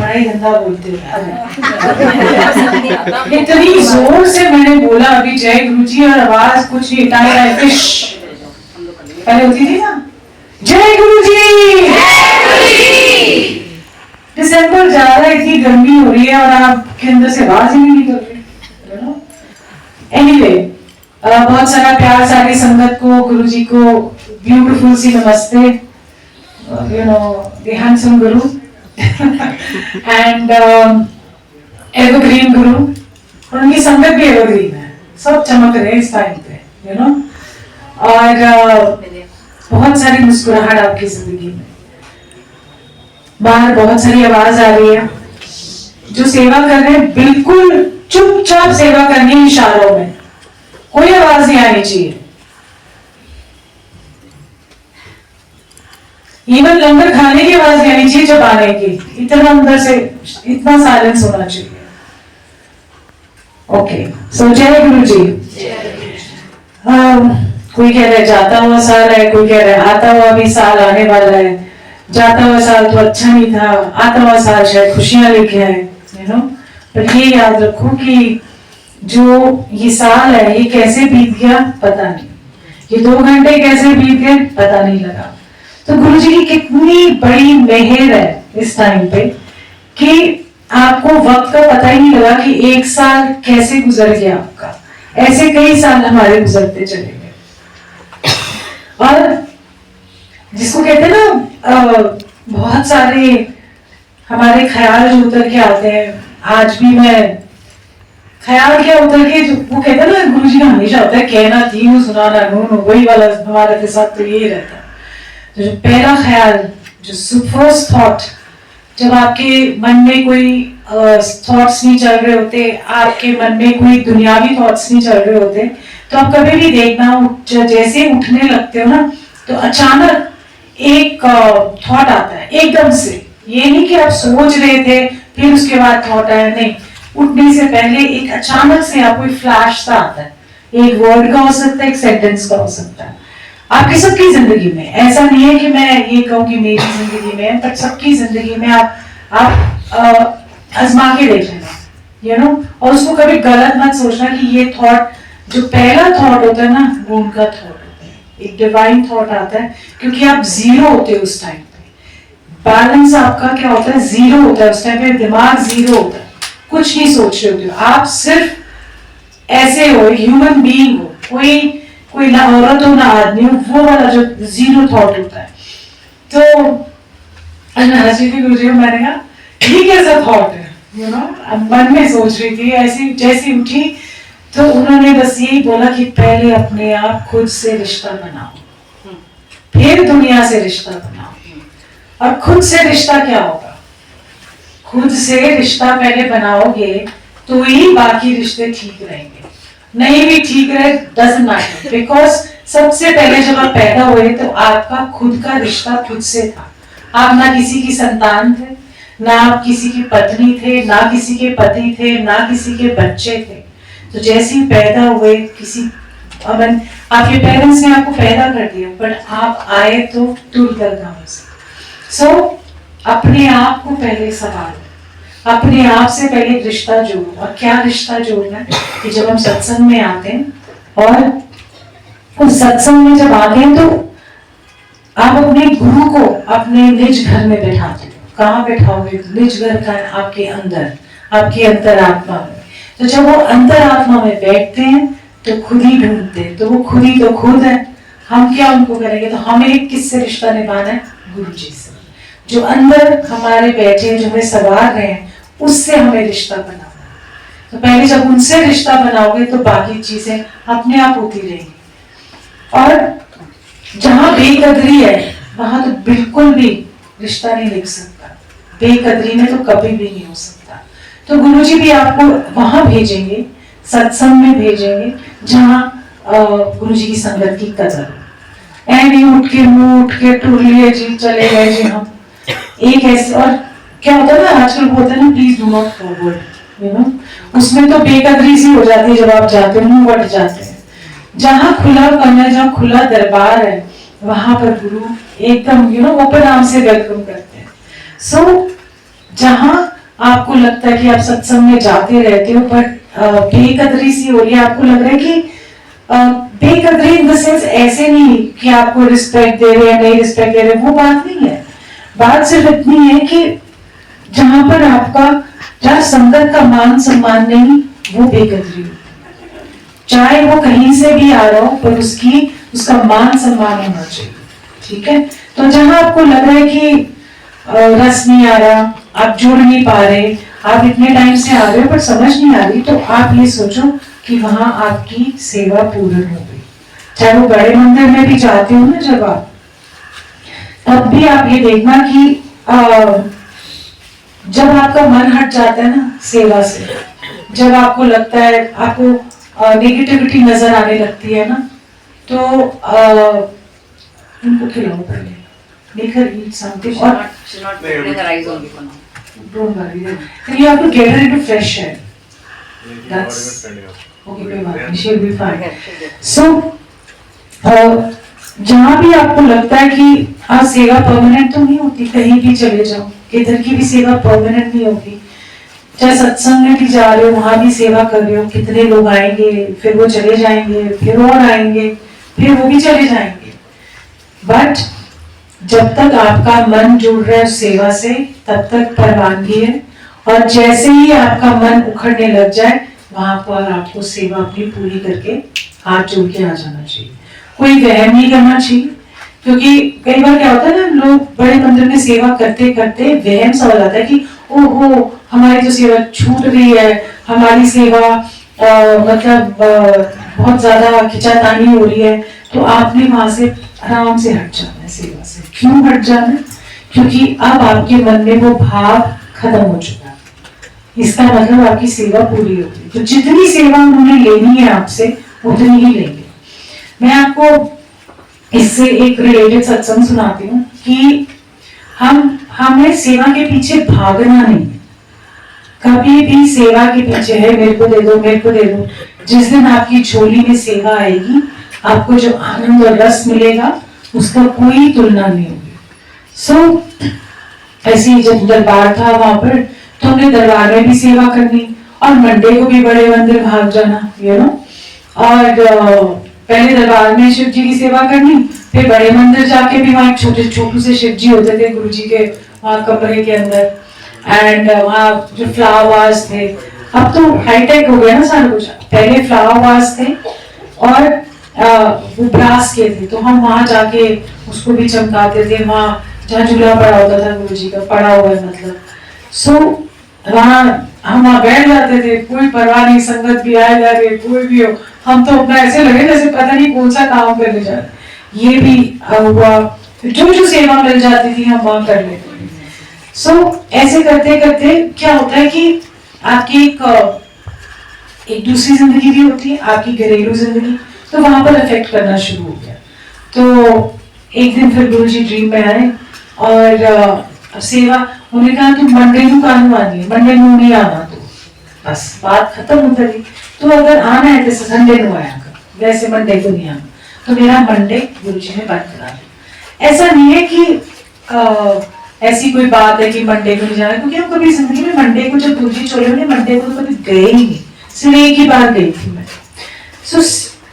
बड़ा ही गंदा बोलते हो। इतनी जोर से मैंने बोला अभी जय गुरुजी और आवाज कुछ नहीं टाइम फिश पहले होती थी ना, जय गुरुजी। दिसंबर जा रहा है, इतनी गर्मी हो रही है और आपके अंदर से आवाज ही नहीं निकल रही। एनीवे, बहुत सारा प्यार सारी संगत को, गुरुजी को ब्यूटीफुल सी नमस्ते, you know the handsome Guru and evergreen गुरु, और उनकी संगत भी एवरग्रीन है, सब चमक रहे हैं इस टाइम पे, यू नो। और बहुत सारी मुस्कुराहट आपकी जिंदगी में, बाहर बहुत सारी आवाज आ रही है। जो सेवा कर रहे हैं बिल्कुल चुपचाप सेवा करनी है, इशारों में, कोई आवाज नहीं आनी चाहिए। इवन लंगर खाने की आवाज नहीं आनी चाहिए, जब आने की इतना अंदर से इतना साइलेंस होना चाहिए। ओके, सो जय गुरु जी। कोई कह रहा है जाता हुआ साल है, कोई कह रहा है आता हुआ भी साल आने वाला है। जाता हुआ साल तो अच्छा नहीं था, आता हुआ साल शायद खुशियां लेके आए, यू नो। पर ये याद रखो कि जो ये साल है ये कैसे बीत गया पता नहीं, ये 2 घंटे कैसे बीत गए पता नहीं लगा। तो गुरुजी की कितनी बड़ी मेहर है इस टाइम पे कि आपको वक्त का पता ही नहीं लगा कि 1 साल कैसे गुजर गया आपका। ऐसे कई साल हमारे गुजरते चले गए। और जिसको कहते हैं ना, बहुत सारे हमारे ख्याल जो उतर के आते हैं, आज भी मैं ख्याल क्या उतर के, जो वो कहते हैं ना गुरुजी का हमेशा होता है कहना तीनों सुनाना नून, वही वाला हमारे के साथ तो ये रहता है। तो जो पहला ख्याल, जो फर्स्ट थॉट, जब आपके मन में कोई थॉट्स नहीं चल रहे होते, आपके मन में कोई दुनियावी थॉट्स नहीं चल रहे होते, तो आप कभी भी देखना जैसे उठने लगते हो ना, तो अचानक एक थॉट आता है एकदम से। ये नहीं कि आप सोच रहे थे फिर उसके बाद थॉट आया, नहीं, उठने से पहले एक अचानक से आपको एक फ्लैश सा आता है। एक वर्ड का हो सकता है, एक सेंटेंस का हो सकता है। आपकी सबकी जिंदगी में ऐसा नहीं है कि मैं ये कहूँ कि मेरी जिंदगी में, पर सबकी जिंदगी में आप आजमा के देख लेना, यू नो। और उसको कभी गलत मत सोचना कि ये थॉट, जो पहला थॉट होता है ना, वो उनका थॉट होता है, एक डिवाइन थॉट आता है, क्योंकि आप जीरो होते हो उस टाइम पे। बैलेंस आपका क्या होता है, जीरो होता है उस टाइम पे, दिमाग जीरो होता है, कुछ नहीं सोच रहे होते हो आप, सिर्फ ऐसे हो, ह्यूमन बीइंग हो, कोई ना औरत हो ना आदमी हो, वो वाला जो जीरो थॉट होता है। तो गुरुजी को मैंने कहा ये कैसा थॉट है, यू नो। मन में सोच रही थी, ऐसी जैसी उठी तो उन्होंने बस यही बोला कि पहले अपने आप खुद से रिश्ता बनाओ, फिर दुनिया से रिश्ता बनाओ। और खुद से रिश्ता क्या होगा, खुद से रिश्ता पहले बनाओगे तो ही बाकी रिश्ते ठीक रहेंगे, नहीं भी ठीक रहे डजंट मैटर, बिकॉज सबसे पहले जब आप पैदा हुए तो आपका खुद का रिश्ता खुद से था। आप ना किसी की संतान थे, ना आप किसी की पत्नी थे, ना किसी के पति थे, ना किसी के बच्चे थे। तो जैसे ही पैदा हुए, किसी आपके पेरेंट्स ने आपको पैदा कर दिया, बट आप आए तो टूटकर गांव से। सो अपने आप को पहले संभालो, अपने आप से पहले रिश्ता जोड़ो। और क्या रिश्ता जोड़ना है कि जब हम सत्संग में आते हैं, और उस सत्संग में जब आते हैं तो आप अपने गुरु को अपने निज घर में बैठाते हो। कहाँ बैठाओगे, निज घर का आपके अंदर, आपकी अंतरात्मा में। तो जब वो अंतरात्मा में बैठते हैं तो खुद ही ढूंढते हैं, तो वो खुद ही तो खुद है, हम क्या उनको करेंगे। तो हमें किससे रिश्ता निभाना है, गुरु जी से, जो अंदर हमारे बैठे, जो हमें सवार रहे हैं, उससे हमें रिश्ता बनाना है। तो पहले जब उनसे रिश्ता बनाओगे तो बाकी चीजें अपने आप होती रहेंगी। और जहां बेकदरी है वहां तो बिल्कुल भी रिश्ता नहीं लिख सकता, बेकदरी में तो कभी भी नहीं हो सकता। तो गुरुजी भी आपको वहां भेजेंगे, सत्संग में भेजेंगे, जहां गुरुजी की संगत की कदर हो। ऐ उठ के मुंह उठ के टूर लिए जी चले गए जी हम, एक ऐसे। और क्या होता है ना, आजकल बोलते हैं ना please do not forward, you know, उसमें तो बेकदरी सी हो जाती है जब आप जाते हो, मुंह बट जाते हैं। जहाँ खुला कमरा, जहाँ खुला दरबार है, वहां पर गुरु एकदम, यू नो, ओपन आर्म से वेलकम करते हैं। सो जहाँ लगता है कि आप सत्संग में जाते रहते हो पर बेकदरी सी हो रही है, आपको लग रहा है कि बेकदरी इन द सेंस ऐसे नहीं कि आपको रिस्पेक्ट दे रहे हैं नहीं रिस्पेक्ट दे रहे, वो बात नहीं है। बात सिर्फ इतनी है कि जहां पर आपका जहां संगत का मान सम्मान नहीं, वो बेकदरी होती है। चाहे वो कहीं से भी आ रहा हो पर उसका मान सम्मान होना चाहिए, ठीक है। तो जहां आपको लग रहा है कि रस नहीं आ रहा, आप जुड़ नहीं पा रहे, आप इतने टाइम से आ रहे हो पर समझ नहीं आ रही, तो आप ये सोचो कि वहां आपकी सेवा पूर्ण हो गई। चाहे वो बड़े मंदिर में भी जाते हो ना जब आप, तब भी आप ये देखना कि जब आपका मन हट जाता है ना सेवा से, जब आपको लगता है आपको नेगेटिविटी नजर आने लगती है ना, तो उनको खिलाओ पहले, make her eat something. She's not putting her eyes on me for now. Don't worry. Then you have to get her into fresh air. That's okay. कोई बात नहीं, she'll be fine. So जहाँ भी आपको लगता है कि सेवा परमानेंट तो नहीं होती, कहीं भी चले जाओ, किधर की भी सेवा परमानेंट नहीं होती। चाहे सत्संग में भी जा रहे हो, वहां भी सेवा कर रहे हो, कितने लोग आएंगे, फिर वो चले जाएंगे, फिर और आएंगे, फिर वो भी चले जाएंगे। बट जब तक आपका मन जुड़ रहा है सेवा से, तब तक परवानगी है। और जैसे ही आपका मन उखड़ने लग जाए, वहां पर आपको सेवा अपनी पूरी करके हाथ जोड़ के आ जाना चाहिए। कोई वहम नहीं करना चाहिए, क्योंकि कई बार क्या होता है ना, लोग बड़े मंदिर में सेवा करते करते वहम सा हो जाता है कि ओहो हमारी तो सेवा छूट गई है, हमारी सेवा मतलब बहुत ज्यादा खिंचातानी हो रही है। तो आपने वहां से आराम से हट जाना है सेवा से। क्यों हट जाना है? क्योंकि अब आपके मन में वो भाव खत्म हो चुका है, इसका मतलब आपकी सेवा पूरी हो गई। तो जितनी सेवा उन्होंने लेनी है आपसे, उतनी ही लेंगे। मैं आपको इससे एक रिलेटेड सत्संग सुनाती हूँ कि हमें सेवा के पीछे भागना नहीं है। कभी भी सेवा के पीछे है मेरे को दे दो, मेरे को दे दो। जिस दिन आपकी झोली में सेवा आएगी, आपको जो आनंद और रस मिलेगा उसका कोई तुलना नहीं होगी। ऐसे ही जब दरबार था वहां पर, तो हमने दरबार में भी सेवा करनी और मंडे को भी बड़े मंदिर भाग जाना, और पहले दरबार में शिव जी की सेवा करनी, फिर बड़े मंदिर जाके भी वहाँ छोटे छोटू से शिव जी होते थे गुरु जी के वहाँ कमरे के अंदर, एंड वहाँ जो फ्लावर वास थे। अब तो हाईटेक हो गया ना सारा कुछ, पहले फ्लावर वास थे और वो ब्रास के थे, तो हम वहाँ जाके उसको भी चमकाते थे। वहाँ जहाँ झूला पड़ा होता था गुरु जी का, पड़ा हुआ है मतलब, वहाँ हम वहाँ बैठ जाते थे, कोई परवाह नहीं, संगत भी आए जा रही कोई भी हो, हम तो अपना ऐसे लगे जैसे पता नहीं कौन सा काम करने जा रहे। ये भी हुआ, जो सेवा मिल जाती थी हम वहाँ कर लेते थे। ऐसे करते करते क्या होता है कि आपकी एक दूसरी जिंदगी भी होती है, आपकी घरेलू जिंदगी, तो वहां पर अफेक्ट करना शुरू हो गया। तो एक दिन फिर गुरु जी ड्रीम में आए और सेवा, उन्होंने कहा तुम मंडे को कानू आनी है, मंडे को नहीं आना, तो बस बात खत्म हो गई। तो अगर आना है तो संडे को आया कर, वैसे मंडे को नहीं आना। तो मेरा मंडे गुरु जी ने बंद करा दिया। ऐसा नहीं है कि ऐसी कोई बात है कि मंडे को नहीं जाना, क्योंकि हम कभी जिंदगी में मंडे को, जब गुरु जी चले हुए मंडे को तो कभी गए ही नहीं, सिर्फ एक ही बार गई थी मैं।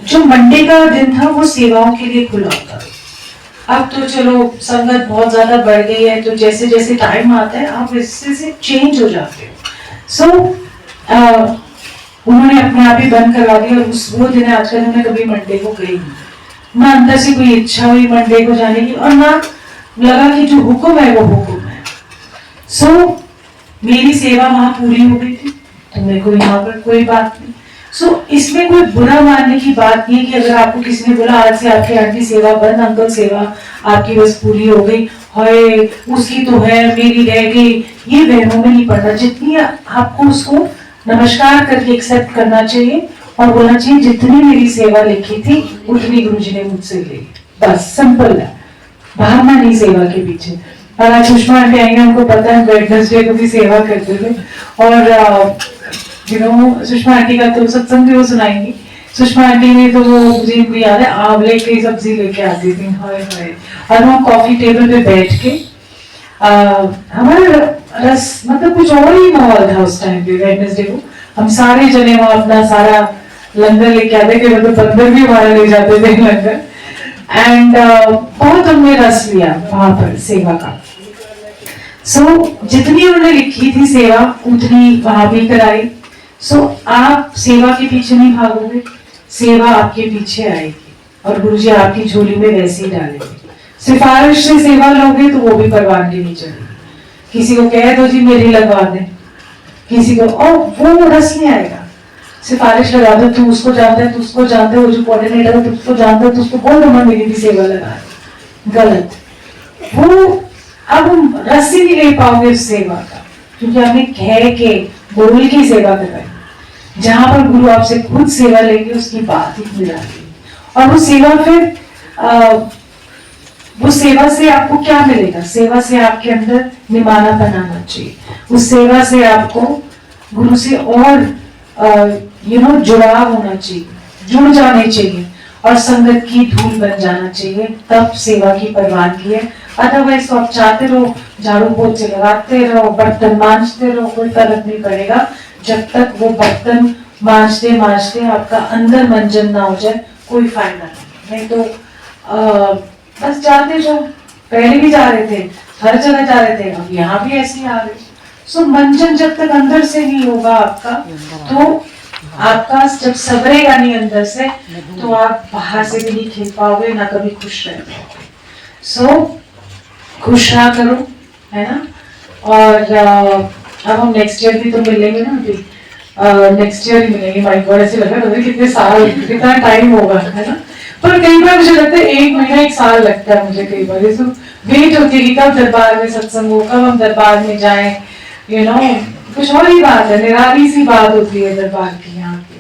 जो मंडे का दिन था वो सेवाओं के लिए खुला था। अब तो चलो संगत बहुत ज्यादा बढ़ गई है, तो जैसे जैसे टाइम आता है आप इससे से चेंज हो जाते हो। उन्होंने अपने आप ही बंद करवा दिया, और वो दिन आजकल उन्होंने कभी मंडे को गई नहीं ना, अंदर से कोई इच्छा हुई मंडे को जाने की, और ना लगा कि जो हुक्म है वो हुक्म है। मेरी सेवा वहां पूरी हो गई थी, तो मेरे को यहाँ पर कोई बात नहीं। इसमें कोई बुरा मानने की बात नहीं है कि अगर आपको किसी ने बोला आज से आपकी आंटी सेवा बंद, अंकल सेवा आपकी बस पूरी हो गई, हाय उसकी तो है मेरी रह गई, ये वहमों में नहीं पड़ना। जितनी आपको उसको नमस्कार करके एक्सेप्ट करना चाहिए और बोलना चाहिए जितनी मेरी सेवा लिखी थी उतनी गुरुजी ने मुझसे ली, बस सिंपल है, भागना नहीं सेवा के पीछे। और आज सुषमा आंटी आएंगे, हमको पता है वेडनेसडे को भी सेवा करते थे, और सुषमा आंटी का तो सत्संग भी वो सुनाएंगी। सुषमा आंटी ने तो वो मुझे भी याद है, आंवले की सब्जी लेके आती थी, हाय हाय, और वो कॉफी टेबल पे बैठ के हमारे रस मतलब कुछ और ही माहौल था उस टाइम पे वेडनेसडे को। हम सारे जने वहाँ अपना सारा लंगर लेके आते थे, मतलब बंदर भी हमारे ले जाते थे लंगर। एंड बहुत हमने रस लिया वहां पर सेवा का। जितनी उन्होंने लिखी थी सेवा उतनी वहां भी कराई। आप सेवा के पीछे नहीं भागोगे, सेवा आपके पीछे आएगी और गुरुजी आपकी झोली में वैसे ही डालेंगे। सिफारिश से सेवा लोगे तो वो भी परवानगी नहीं चलेगी। किसी को कह दो जी मेरी लगवा दे, किसी को वो रस नहीं आएगा। सिफारिश लगा दो, तू उसको जानता है, तू उसको जानता है, वो जो कोऑर्डिनेटर है तू उसको जानता है, तू उसको बोल दो मेरी भी सेवा लगा दे। गलत। वो अब हम रस ही नहीं ले पाओगे उस सेवा का, क्योंकि आपने कह के बोल की सेवा कराई। जहां पर गुरु आपसे खुद सेवा लेंगे उसकी बात ही निराली। और वो सेवा फिर वो सेवा से आपको क्या मिलेगा? सेवा से आपके अंदर निमानापन आना चाहिए। उस सेवा से आपको गुरु से और जुड़ाव होना चाहिए, जुड़ जाने चाहिए और संगत की धूल बन जाना चाहिए, तब सेवा की परवानगी है। अदरवाइज तो आप चाहते रहो, झाड़ू पोछे लगाते रहो, बर्तन मांजते रहो, कोई फर्क नहीं पड़ेगा जब तक वो बर्तन मांजते मांजते आपका अंदर मंजन ना हो जाए, कोई फायदा नहीं। तो बस जाते जाओ, पहले भी जा रहे थे, हर जगह जा रहे थे, अब यहाँ भी ऐसे ही आ रहे। मंजन जब तक अंदर से नहीं होगा आपका, तो आपका जब सबरेगा नहीं अंदर से, तो आप बाहर से भी नहीं खेल पाओगे, ना कभी खुश रह पाओगे। खुश रहा करो, है ना। और अब हम नेक्स्ट ईयर भी तो मिलेंगे ना, अभी नेक्स्ट ईयर ही मिलेंगे। माय गॉड, ऐसे लग रहा है कितने साल, कितना टाइम होगा, है ना। पर कई बार मुझे लगता है 1 महीना 1 साल लगता है मुझे। कई बार इसको वेट होती है कि कब दरबार में सत्संग हो, कब हम दरबार में जाएं, कुछ और ही बात है, निराली सी बात होती है दरबार की यहाँ पे।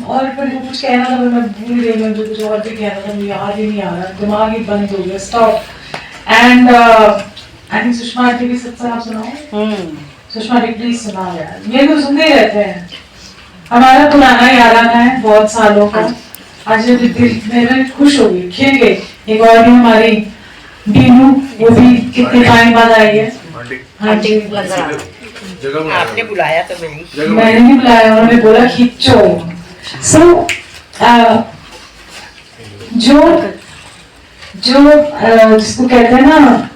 और फिर कुछ कहना था, मैं भूल गई, मुझे कुछ और भी कहना था, मुझे याद ही नहीं आ रहा, दिमाग ही बंद हो गया, stop. And I think Sushma aunty भी सत्संग आप सुनाओ। सुषमा आंटी प्लीज सुनाओ यार, ये तो सुनते ही रहते हैं, हमारा पुराना याराना है बहुत सालों का। आज मैं खुश हो गई, खिल गई। एक और भी हमारी बीनू, वो भी कितने टाइम बाद आई है। हाँ जी, आपने बुलाया तो मैंने नहीं बुलाया, उन्होंने बोला खींचो। जो जिसको कहते हैं ना